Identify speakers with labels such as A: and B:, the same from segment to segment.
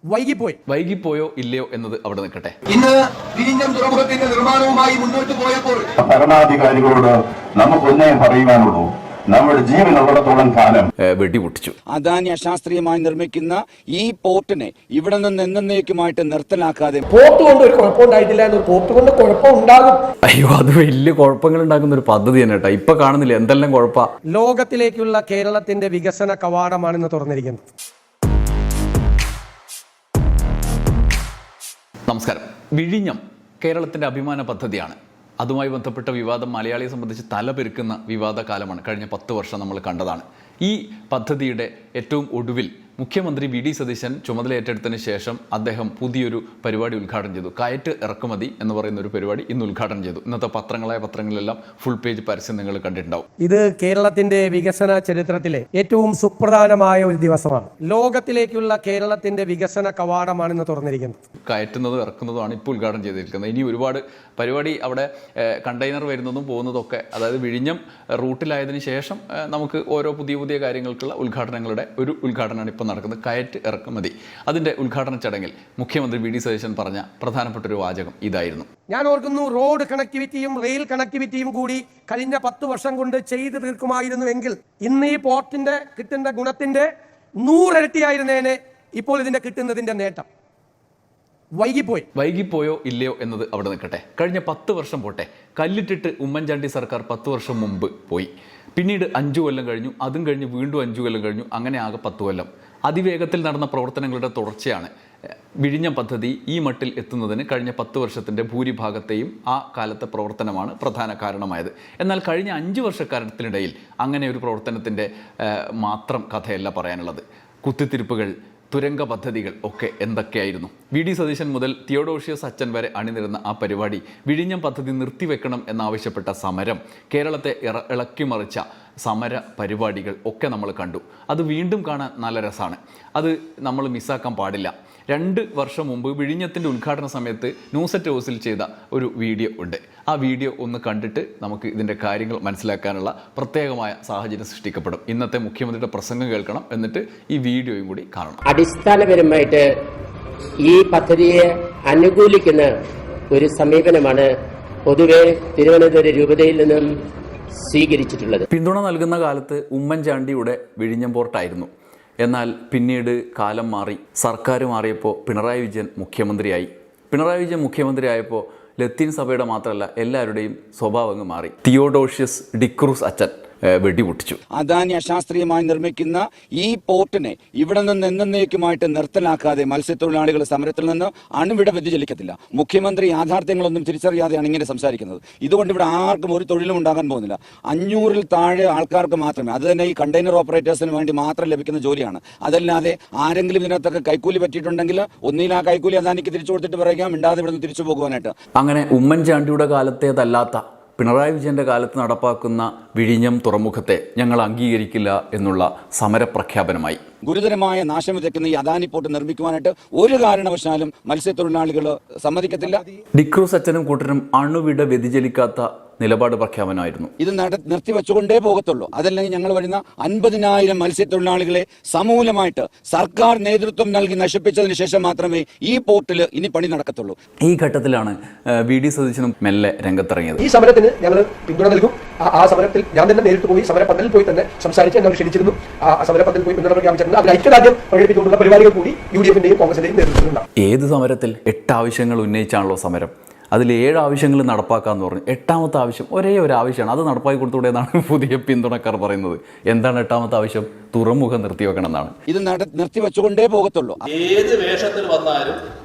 A: വൈകിപ്പോയോ ഇല്ലയോ എന്നത് അവിടെ നിൽക്കട്ടെ.
B: ഇന്ന് വിഴിഞ്ഞം തുറമുഖത്തിന്റെ നിർമ്മാണവുമായി മുന്നോട്ട് പോയപ്പോൾ
C: ഭരണാധികാരികളോട് നമുക്കൊന്നേ പറയുവാനുള്ളൂ, നമ്മുടെ ജീവൻ ഉള്ളിടത്തോളം കാലം
A: വെടിപൊട്ടിച്ചു.
D: അദാനി അശാസ്ത്രീയമായി നിർമ്മിക്കുന്ന ഈ പോർട്ടിനെ ഇവിടെ നിന്ന് എന്നേക്കുമായിട്ട് നിർത്തലാക്കാതെ
E: പോർട്ട് കൊണ്ട് ഒരു കുഴപ്പമുണ്ടായിട്ടില്ല എന്ന്, പോർട്ട് കൊണ്ട് കുഴപ്പം ഉണ്ടാകും.
A: അയ്യോ, അത് വലിയ കുഴപ്പങ്ങൾ ഉണ്ടാക്കുന്ന ഒരു പദ്ധതി തന്നെ കേട്ടോ. ഇപ്പൊ കാണുന്നില്ല എന്തെല്ലാം കുഴപ്പ.
E: ലോകത്തിലേക്കുള്ള കേരളത്തിന്റെ വികസന കവാടമാണെന്ന് തുറന്നിരിക്കുന്നത്.
A: നമസ്കാരം. വിഴിഞ്ഞം കേരളത്തിന്റെ അഭിമാന പദ്ധതിയാണ്. അതുമായി ബന്ധപ്പെട്ട വിവാദം മലയാളിയെ സംബന്ധിച്ച് തലപെരുക്കുന്ന വിവാദ കാലമാണ്. കഴിഞ്ഞ 10 വർഷം നമ്മൾ കണ്ടതാണ്. ഈ പദ്ധതിയുടെ ഏറ്റവും ഒടുവിൽ മുഖ്യമന്ത്രി വി ഡി സതീശൻ ചുമതല ഏറ്റെടുത്തതിന് ശേഷം അദ്ദേഹം പുതിയൊരു പരിപാടി ഉദ്ഘാടനം ചെയ്തു. കയറ്റ് ഇറക്കുമതി എന്ന് പറയുന്ന ഒരു പരിപാടി ഇന്ന് ഉദ്ഘാടനം ചെയ്തു. ഇന്നത്തെ പത്രങ്ങളിലെല്ലാം ഫുൾ പേജ് പരസ്യം നിങ്ങൾ കണ്ടിട്ടുണ്ടാവും.
E: ഇത് കേരളത്തിന്റെ വികസന ചരിത്രത്തിലെ ഏറ്റവും സുപ്രധാനമായ ഒരു ദിവസമാണ്. ലോകത്തിലേക്കുള്ള കേരളത്തിന്റെ വികസന കവാടമാണെന്ന് തുറന്നിരിക്കുന്നത്.
A: കയറ്റുന്നതും ഇറക്കുന്നതുമാണ് ഇപ്പോൾ ഉദ്ഘാടനം ചെയ്തിരിക്കുന്നത്. ഇനി ഒരുപാട് പരിപാടി അവിടെ കണ്ടെയ്നർ വരുന്നതും പോകുന്നതൊക്കെ, അതായത് വിഴിഞ്ഞം റൂട്ടിലായതിനു ശേഷം നമുക്ക് ഓരോ പുതിയ കാര്യങ്ങൾക്കുള്ള ഉദ്ഘാടനങ്ങളുടെ ഒരു ഉദ്ഘാടനമാണ് ഇപ്പോൾ നടക്കുന്നത്. കയറ്റ് ഇറക്കുമതി അതിന്റെ ഉദ്ഘാടന ചടങ്ങിൽ മുഖ്യമന്ത്രി വി ഡി സതീശൻ പറഞ്ഞ പ്രധാനപ്പെട്ട ഒരു വാചകം ഇതായിരുന്നു.
E: ഞാൻ ഓർക്കുന്നു, റോഡ് കണക്ടിവിറ്റിയും റെയിൽ കണക്ടിവിറ്റിയും കൂടി കഴിഞ്ഞ 10 വർഷം കൊണ്ട് ചെയ്തു തീർക്കുമായിരുന്നുവെങ്കിൽ ഇന്ന് ഈ പോർട്ടിന്റെ കിട്ടുന്ന ഗുണത്തിന്റെ 100 ഇരട്ടിയായിരുന്നേനെ ഇപ്പോൾ ഇതിന്റെ കിട്ടുന്നതിന്റെ നേട്ടം.
A: വൈകിപ്പോയോ ഇല്ലയോ എന്നത് അവിടെ നിൽക്കട്ടെ. കഴിഞ്ഞ 10 വർഷം പോട്ടെ, കല്ലിട്ടിട്ട് ഉമ്മൻചാണ്ടി സർക്കാർ 10 വർഷം മുമ്പ് പോയി. പിന്നീട് 5 കൊല്ലം കഴിഞ്ഞു, അതും കഴിഞ്ഞ് വീണ്ടും 5 കൊല്ലം കഴിഞ്ഞു, അങ്ങനെ ആകെ 10 കൊല്ലം. അതിവേഗത്തിൽ നടന്ന പ്രവർത്തനങ്ങളുടെ തുടർച്ചയാണ് വിഴിഞ്ഞം പദ്ധതി ഈ മട്ടിൽ എത്തുന്നതിന് കഴിഞ്ഞ 10 വർഷത്തിൻ്റെ ഭൂരിഭാഗത്തെയും ആ കാലത്തെ പ്രവർത്തനമാണ് പ്രധാന കാരണമായത്. എന്നാൽ കഴിഞ്ഞ 5 വർഷക്കാലത്തിനിടയിൽ അങ്ങനെ ഒരു പ്രവർത്തനത്തിൻ്റെ മാത്രം കഥയല്ല പറയാനുള്ളത്. കുത്തിത്തിരിപ്പുകൾ, തുരങ്ക പദ്ധതികൾ ഒക്കെ എന്തൊക്കെയായിരുന്നു. വി ഡി സതീശൻ മുതൽ തിയോഡോഷ്യസ് അച്ഛൻ വരെ അണിനിരുന്ന ആ പരിപാടി, വിഴിഞ്ഞം പദ്ധതി നിർത്തിവെക്കണം എന്നാവശ്യപ്പെട്ട സമരം, കേരളത്തെ ഇളക്കിമറിച്ച സമര പരിപാടികൾ ഒക്കെ നമ്മൾ കണ്ടു. അത് വീണ്ടും കാണാൻ നല്ല രസമാണ്. അത് നമ്മൾ മിസ്സാക്കാൻ പാടില്ല. 2 വർഷം മുമ്പ് വിഴിഞ്ഞത്തിൻ്റെ ഉദ്ഘാടന സമയത്ത് ന്യൂസെറ്റ് ഹൗസിൽ ചെയ്ത ഒരു വീഡിയോ ഉണ്ട്. ആ വീഡിയോ ഒന്ന് കണ്ടിട്ട് നമുക്ക് ഇതിൻ്റെ കാര്യങ്ങൾ മനസ്സിലാക്കാനുള്ള പ്രത്യേകമായ സാഹചര്യം സൃഷ്ടിക്കപ്പെടും. ഇന്നത്തെ മുഖ്യമന്ത്രിയുടെ പ്രസംഗം കേൾക്കണം, എന്നിട്ട് ഈ വീഡിയോയും കൂടി കാണണം.
F: അടിസ്ഥാനപരമായിട്ട് ഈ പദ്ധതിയെ അനുകൂലിക്കുന്ന ഒരു സമീപനമാണ് പൊതുവെ തിരുവനന്തപുരം രൂപതയിൽ നിന്നും സ്വീകരിച്ചിട്ടുള്ളത്.
A: പിന്തുണ നൽകുന്ന കാലത്ത് ഉമ്മൻചാണ്ടിയുടെ വിഴിഞ്ഞം പോർട്ടായിരുന്നു. എന്നാൽ പിന്നീട് കാലം മാറി, സർക്കാർ മാറിയപ്പോൾ പിണറായി വിജയൻ മുഖ്യമന്ത്രിയായപ്പോൾ ലത്തീൻ സഭയുടെ മാത്രമല്ല എല്ലാവരുടെയും സ്വഭാവങ്ങൾ മാറി. തിയോഡോഷ്യസ് ഡിക്രൂസ് അച്ഛൻ വെടിപൊട്ടിച്ചു.
D: അദാനി അശാസ്ത്രീയമായി നിർമ്മിക്കുന്ന ഈ പോർട്ടിനെ ഇവിടെ നിന്ന് എന്നേക്കുമായിട്ട് നിർത്തലാക്കാതെ മത്സ്യത്തൊഴിലാളികൾ സമരത്തിൽ നിന്ന് അണുവിട വ്യതിചലിക്കത്തില്ല. മുഖ്യമന്ത്രി യാഥാർത്ഥ്യങ്ങളൊന്നും തിരിച്ചറിയാതെയാണ് ഇങ്ങനെ സംസാരിക്കുന്നത്. ഇതുകൊണ്ട് ഇവിടെ ആർക്കും ഒരു തൊഴിലും ഉണ്ടാകാൻ പോകുന്നില്ല. 500-ൽ താഴെ ആൾക്കാർക്ക് മാത്രമേ, അത് തന്നെ ഈ കണ്ടെയ്നർ ഓപ്പറേറ്റേഴ്സിന് വേണ്ടി മാത്രം ലഭിക്കുന്ന ജോലിയാണ്. അതല്ലാതെ ആരെങ്കിലും ഇതിനകത്തൊക്കെ കൈക്കൂലി പറ്റിയിട്ടുണ്ടെങ്കിൽ ഒന്നിൽ ആ കൈക്കൂലി അദാനിക്ക് തിരിച്ചു കൊടുത്തിട്ട് പറയുക, മിണ്ടാതെ ഇവിടെ നിന്ന് തിരിച്ചു പോകുവാനായിട്ട്.
A: അങ്ങനെ ഉമ്മൻചാണ്ടിയുടെ കാലത്തേതല്ലാത്ത പിണറായി വിജയൻ്റെ കാലത്ത് നടപ്പാക്കുന്ന വിഴിഞ്ഞം തുറമുഖത്തെ ഞങ്ങൾ അംഗീകരിക്കില്ല എന്നുള്ള സമരപ്രഖ്യാപനമായി.
D: ഗുരുതരമായ നാശം വിതയ്ക്കുന്ന ഈ അദാനി പോർട്ട് നിർമ്മിക്കുവാനായിട്ട് ഒരു കാരണവശാലും മത്സ്യത്തൊഴിലാളികൾ സമ്മതിക്കത്തില്ല.
A: ഡിക്രൂസ് അച്ഛനും കൂട്ടരും അണുവിട വ്യതിചലിക്കാത്ത നിലപാട് പ്രഖ്യാപനമായിരുന്നു.
D: ഇത് നിർത്തിവെച്ചുകൊണ്ടേ പോകത്തുള്ളൂ. അതല്ലെങ്കിൽ ഞങ്ങൾ വരുന്ന 50,000 മത്സ്യത്തൊഴിലാളികളെ സമൂലമായിട്ട് സർക്കാർ നേതൃത്വം നൽകി നശിപ്പിച്ചതിന് ശേഷം മാത്രമേ ഈ പോർട്ടിൽ ഇനി പണി നടക്കത്തുള്ളൂ.
A: ഈ ഘട്ടത്തിലാണ് വി ഡി സതീശനും മെല്ലെ രംഗത്തിറങ്ങിയത്.
E: ഈ സമരത്തിന് ഞങ്ങൾ പിന്തുണ നൽകും. ആ സമരത്തിൽ ഞാൻ തന്നെ നേരിട്ട് പോയി സമരപന്തലിൽ പോയി തന്നെ സംസാരിച്ച് ഞങ്ങൾ ക്ഷണിച്ചിരുന്നു. ആ സമരപന്തലിൽ പോയി പിന്തുണ പ്രഖ്യാപിച്ചിരുന്നു. അതിൽ ഐക്യദാർഢ്യം പ്രകടിപ്പിച്ചുകൊണ്ടുള്ള പരിപാടികൾ കൂടി UDF-ന്റെയും കോൺഗ്രസിന്റെയും നേതൃത്വത്തിലുണ്ടാകും.
A: ഏത് സമരത്തിൽ 8 ആവശ്യങ്ങൾ ഉന്നയിച്ചാണല്ലോ സമരം. അതിൽ 7 ആവശ്യങ്ങൾ നടപ്പാക്കാമെന്ന് പറഞ്ഞു. 8ാമത്തെ ആവശ്യം ഒരേ ഒരു ആവശ്യമാണ്. അത് നടപ്പാക്കി കൊടുത്തുകൂടെ എന്നാണ് പുതിയ പിന്തുണക്കാർ പറയുന്നത്. എന്താണ് 8ാമത്തെ ആവശ്യം? തുറമുഖം നിർത്തിവെക്കണം എന്നാണ്.
D: ഇത് നിർത്തിവെച്ചുകൊണ്ടേ പോകത്തുള്ളൂ.
G: ഏത് വേഷത്തിൽ വന്നാലും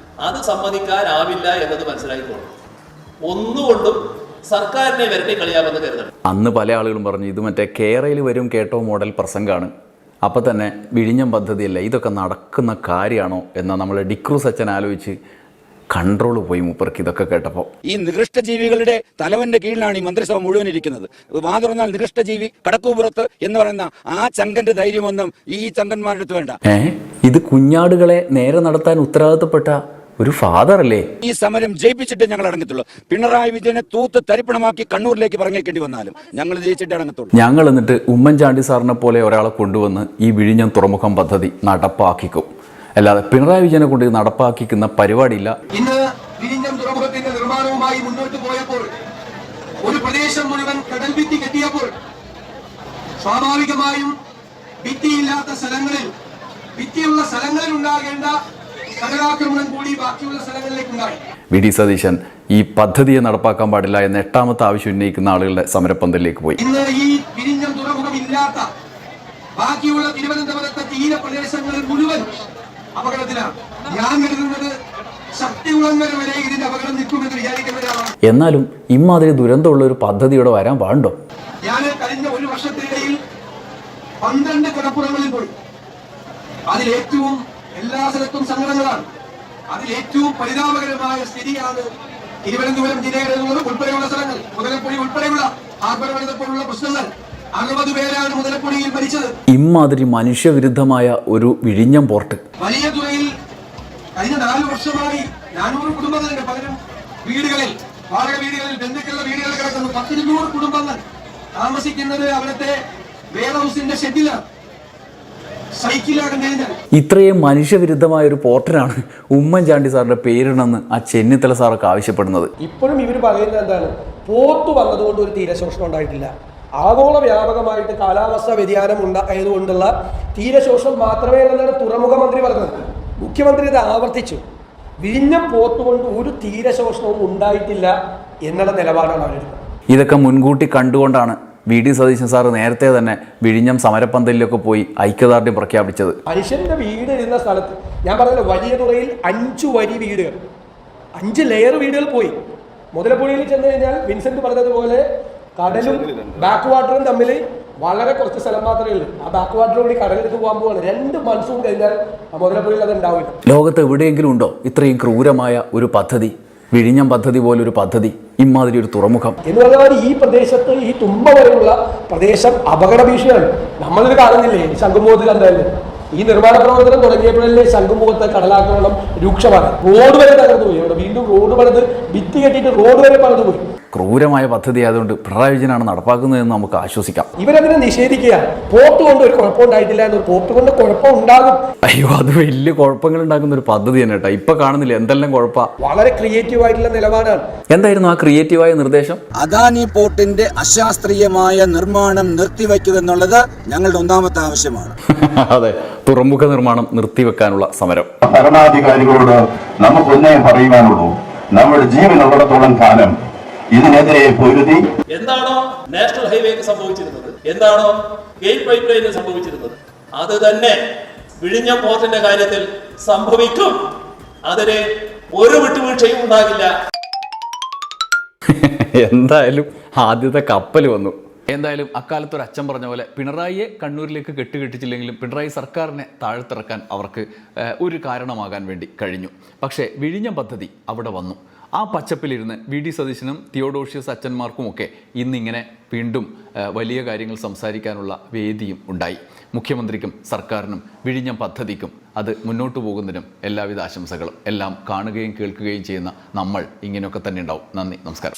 G: അത് സമ്മതിക്കാനാവില്ല എന്നത് മനസ്സിലാക്കിക്കോളും. ഒന്നുകൊണ്ടും സർക്കാരിനെ വരട്ടെ കളിയാമെന്ന് കരുതണം.
A: അന്ന് പല ആളുകളും പറഞ്ഞു ഇത് മറ്റേ കേരളയിൽ വരും കേട്ടോ മോഡൽ പ്രസംഗമാണ്. അപ്പം തന്നെ വിഴിഞ്ഞം പദ്ധതിയല്ല, ഇതൊക്കെ നടക്കുന്ന കാര്യമാണോ എന്നാണ് നമ്മൾ ഡിക്രൂസ് അച്ഛൻ ആലോചിച്ച് കൺട്രോൾ പോയി മൂപ്പർക്ക് ഇതൊക്കെ കേട്ടപ്പോൾ.
D: ഈ നികൃഷ്ടജീവികളുടെ തലവന്റെ കീഴിലാണ് ഈ മന്ത്രിസഭ മുഴുവൻ ഇരിക്കുന്നത്. വാതുറന്നാൽ നികൃഷ്ടജീവി കടക്കൂപുറത്ത് എന്ന് പറയുന്ന ആ ചങ്കന്റെ ധൈര്യമൊന്നും ഈ ചങ്കന്മാരുടെ അടുത്ത് വേണ്ട.
A: ഇത് കുഞ്ഞാടുകളെ നേരെ നടത്താൻ ഉത്തരവാദിത്തപ്പെട്ട ഒരു ഫാദർ അല്ലേ?
D: ഈ സമരം ജയിപ്പിച്ചിട്ട് ഞങ്ങൾ അടങ്ങത്തുള്ളൂ. പിണറായി വിജയനെ തൂത്ത് തരിപ്പണമാക്കി കണ്ണൂരിലേക്ക് പറഞ്ഞേക്കേണ്ടി വന്നാലും ഞങ്ങൾ ജയിച്ചിട്ട് അടങ്ങത്തുള്ളൂ.
A: ഞങ്ങൾ എന്നിട്ട് ഉമ്മൻചാണ്ടി സാറിനെ പോലെ ഒരാളെ കൊണ്ടുവന്ന് ഈ വിഴിഞ്ഞം തുറമുഖം പദ്ധതി നടപ്പാക്കിക്കും. അല്ലാതെ പിണറായി വിജയനെ കൊണ്ട് ഇത് നടപ്പാക്കിക്കുന്ന പരിപാടിയില്ല.
B: ഇന്ന് വിഴിഞ്ഞം തുറമുഖത്തിന്റെ നിർമ്മാണവുമായി മുന്നോട്ട് പോയപ്പോൾ ഒരു പ്രദേശം മുഴുവൻ കടൽ ഭിത്തി കെട്ടിയപ്പോൾ സ്വാഭാവികമായും ഭിത്തിയില്ലാത്ത സ്ഥലങ്ങളിൽ ഭിത്തിയുള്ള സ്ഥലങ്ങളിൽ ഉണ്ടാകേണ്ട കടലാക്രമണം കൂടി ബാക്കിയുള്ള സ്ഥലങ്ങളിലേക്ക് ഉണ്ടായി.
A: വി ഡി സതീശൻ ഈ പദ്ധതിയെ നടപ്പാക്കാൻ പാടില്ല എന്ന 8ാമത്തെ ആവശ്യം ഉന്നയിക്കുന്ന ആളുകളുടെ സമരപ്പന്തലിലേക്ക് പോയി.
B: ഇന്ന് ഈ വിഴിഞ്ഞം തുറമുഖം ഇല്ലാത്ത ബാക്കിയുള്ള തിരുവനന്തപുരത്തെ തീരപ്രദേശങ്ങളിൽ മുഴുവൻ അപകടത്തിലാണ്. ഞാൻ കരുതുന്നത് ശക്തികുളങ്ങര വരെ ഇതിന്റെ അപകടം നിൽക്കുമെന്ന് വിചാരിക്കുന്നവരാണ്.
A: എന്നാലും ഇമാതിരി ദുരന്തമുള്ള ഒരു പദ്ധതി ഇവിടെ വരാൻ പാടുണ്ടോ?
B: ഞാൻ കഴിഞ്ഞ ഒരു വർഷത്തിനിടയിൽ 12 കടപ്പുറങ്ങളിൽ പോയി. അതിലേറ്റവും എല്ലാ സ്ഥലത്തും സങ്കടങ്ങളാണ്. അതിലേറ്റവും പരിതാപകരമായ സ്ഥിതിയാണ് തിരുവനന്തപുരം ജില്ലയുടെ ഉൾപ്പെടെയുള്ള സ്ഥലങ്ങൾ, മുതലപ്പൊഴി ഉൾപ്പെടെയുള്ള ഹാർബർ വെള്ളപ്പോലുള്ള പ്രശ്നങ്ങൾ. 60 പേരാണ് മുതലപ്പൊഴിയിൽ മരിച്ചത്.
A: ഇമാതിരി മനുഷ്യവിരുദ്ധമായ ഒരു വിഴിഞ്ഞം പോർട്ട്
B: വലിയ തുറയിൽ കഴിഞ്ഞ 4 വർഷമായി 400 കുടുംബങ്ങളുണ്ട്. പലരും വീടുകളിൽ, വാടക വീടുകളിൽ, ബന്ധുക്കളുടെ വീടുകളിൽ കിടക്കുന്നു. 100-200 കുടുംബങ്ങൾ താമസിക്കുന്നത് അവിടുത്തെ വെയർ ഹൗസിന്റെ ഷെഡിലാണ്, സൈക്കിളാണ് കഴിഞ്ഞാൽ.
A: ഇത്രയും മനുഷ്യവിരുദ്ധമായ ഒരു പോർട്ടിനാണ് ഉമ്മൻചാണ്ടി സാറിന്റെ പേരിടണമെന്ന് ആ ചെന്നിത്തല സാറൊക്കെ ആവശ്യപ്പെടുന്നത്.
E: ഇപ്പോഴും ഇവർ പറയുന്നത് എന്താണ്? പോർട്ട് വന്നതുകൊണ്ട് ഒരു തീരശോഷണം ഉണ്ടായിട്ടില്ല. ആഗോള വ്യാപകമായിട്ട് കാലാവസ്ഥാ വ്യതിയാനം ഉണ്ടായതുകൊണ്ടുള്ള തീരശോഷണം മാത്രമേ എന്നാണ് തുറമുഖ മന്ത്രി പറഞ്ഞത്. മുഖ്യമന്ത്രി ഇത് ആവർത്തിച്ചു. വിഴിഞ്ഞം പോർട്ട് കൊണ്ട് ഒരു തീരശോഷണവും ഉണ്ടായിട്ടില്ല എന്നുള്ള നിലപാടാണ് അവരെടുക്കുന്നത്.
A: ഇതൊക്കെ മുൻകൂട്ടി കണ്ടുകൊണ്ടാണ് വി ഡി സതീശൻ സാറ് നേരത്തെ തന്നെ വിഴിഞ്ഞം സമരപ്പന്തലിലൊക്കെ പോയി ഐക്യദാർഢ്യം പ്രഖ്യാപിച്ചത്.
E: മനുഷ്യന്റെ വീട് ഇരുന്ന സ്ഥലത്ത് ഞാൻ പറഞ്ഞല്ലോ, വലിയ തുറയിൽ 5 വരി വീടുകൾ, 5 ലെയർ വീടുകൾ പോയി. മുതലപ്പുഴയിൽ ചെന്ന് കഴിഞ്ഞാൽ വിൻസെന്റ് പറഞ്ഞതുപോലെ കടലും ബാക്ക് വാട്ടറും തമ്മിൽ വളരെ കുറച്ച് സ്ഥലം മാത്രമേ ഉള്ളൂ. ആ ബാക്ക് വാട്ടർ കൂടി കടലിലേക്ക് പോകാൻ പോവാണ്. 2 മൺസൂൺ കഴിഞ്ഞാൽ മുതലപ്പുഴയിൽ അത് ഉണ്ടാവില്ല.
A: ലോകത്ത് എവിടെയെങ്കിലും ഉണ്ടോ ഇത്രയും ക്രൂരമായ ഒരു പദ്ധതി? വിഴിഞ്ഞം പദ്ധതി പോലൊരു പദ്ധതി, ഇമാതിരി ഒരു തുറമുഖം
E: എന്ന് പറഞ്ഞാൽ ഈ പ്രദേശത്ത്, ഈ തുമ്പ വരെയുള്ള പ്രദേശം അപകട ഭീഷണിയാണ്. നമ്മളിത് കാണുന്നില്ലേ? ശംഖുമുഖത്ത് കണ്ടല്ലേ? ഈ നിർമ്മാണ പ്രവർത്തനം തുടങ്ങിയപ്പോഴല്ലേ ശംഖുമുഖത്ത് കടലാക്രമണം രൂക്ഷമാണ്. റോഡ് വരെ തകർന്നു പോയി. അവിടെ വീണ്ടും റോഡ് പണിത് ഭിത്തി കെട്ടിയിട്ട് റോഡ് വരെ പണിതു പോയി.
A: ക്രൂരമായ പദ്ധതി ആയതുകൊണ്ട് പിണറായി വിജയനാണ് നടപ്പാക്കുന്നതെന്ന് നമുക്ക് ആശ്വസിക്കാം.
E: ഇവരതിനെ നിഷേധിക്കുക. പോർട്ട് കൊണ്ട് ഒരു കുഴപ്പം ഉണ്ടായിട്ടില്ല എന്ന്. പോർട്ട് കൊണ്ട് കുഴപ്പം ഉണ്ടാകും.
A: അയ്യോ, അത് വലിയ കുഴപ്പങ്ങൾ ഉണ്ടാക്കുന്ന ഒരു പദ്ധതി തന്നെ കേട്ടോ. ഇപ്പൊ കാണുന്നില്ല എന്തെല്ലാം കുഴപ്പ.
E: വളരെ ക്രിയേറ്റീവ് ആയിട്ടുള്ള നിലപാടാണ്.
A: എന്തായിരുന്നു ആ ക്രിയേറ്റീവായ നിർദ്ദേശം?
D: അദാനി പോർട്ടിന്റെ അശാസ്ത്രീയമായ നിർമ്മാണം നിർത്തിവെക്കുക എന്നുള്ളത് ഞങ്ങളുടെ 1ാമത്തെ ആവശ്യമാണ്.
A: അതെ, തുറമുഖ നിർമ്മാണം നിർത്തിവെക്കാനുള്ള സമരം.
C: ഭരണാധികാരികളോട് നമുക്കൊന്നേ പറയുവാനുള്ളൂ, നമ്മുടെ ജീവനുള്ളിടത്തോളം കാലം ഇതിനെതിരെ പൊരുതി.
G: എന്താണോ നാഷണൽ ഹൈവേക്ക് സംഭവിച്ചിരുന്നത്, എന്താണോ ഗെയിൽ പൈപ്പ് ലൈനിൽ സംഭവിച്ചിരുന്നത്, അത് തന്നെ വിഴിഞ്ഞം പോർട്ടിന്റെ കാര്യത്തിൽ സംഭവിക്കും. അതിന് ഒരു വിട്ടുവീഴ്ചയും ഉണ്ടാകില്ല.
A: എന്തായാലും ആദ്യത്തെ കപ്പൽ വന്നു. എന്തായാലും അക്കാലത്ത് ഒരു അച്ഛൻ പറഞ്ഞ പോലെ പിണറായിയെ കണ്ണൂരിലേക്ക് കെട്ടിച്ചില്ലെങ്കിലും പിണറായി സർക്കാരിനെ താഴ്ത്തിറക്കാൻ അവർക്ക് ഒരു കാരണമാകാൻ വേണ്ടി കഴിഞ്ഞു. പക്ഷേ വിഴിഞ്ഞം പദ്ധതി അവിടെ വന്നു. ആ പച്ചപ്പിലിരുന്ന് വി ഡി സതീശനും തിയോഡോഷ്യസ് അച്ഛന്മാർക്കുമൊക്കെ ഇന്നിങ്ങനെ വീണ്ടും വലിയ കാര്യങ്ങൾ സംസാരിക്കാനുള്ള വേദിയും ഉണ്ടായി. മുഖ്യമന്ത്രിക്കും സർക്കാരിനും വിഴിഞ്ഞം പദ്ധതിക്കും അത് മുന്നോട്ട് പോകുന്നതിനും എല്ലാവിധ ആശംസകളും. എല്ലാം കാണുകയും കേൾക്കുകയും ചെയ്യുന്ന നമ്മൾ ഇങ്ങനെയൊക്കെ തന്നെ ഉണ്ടാവും. നന്ദി, നമസ്കാരം.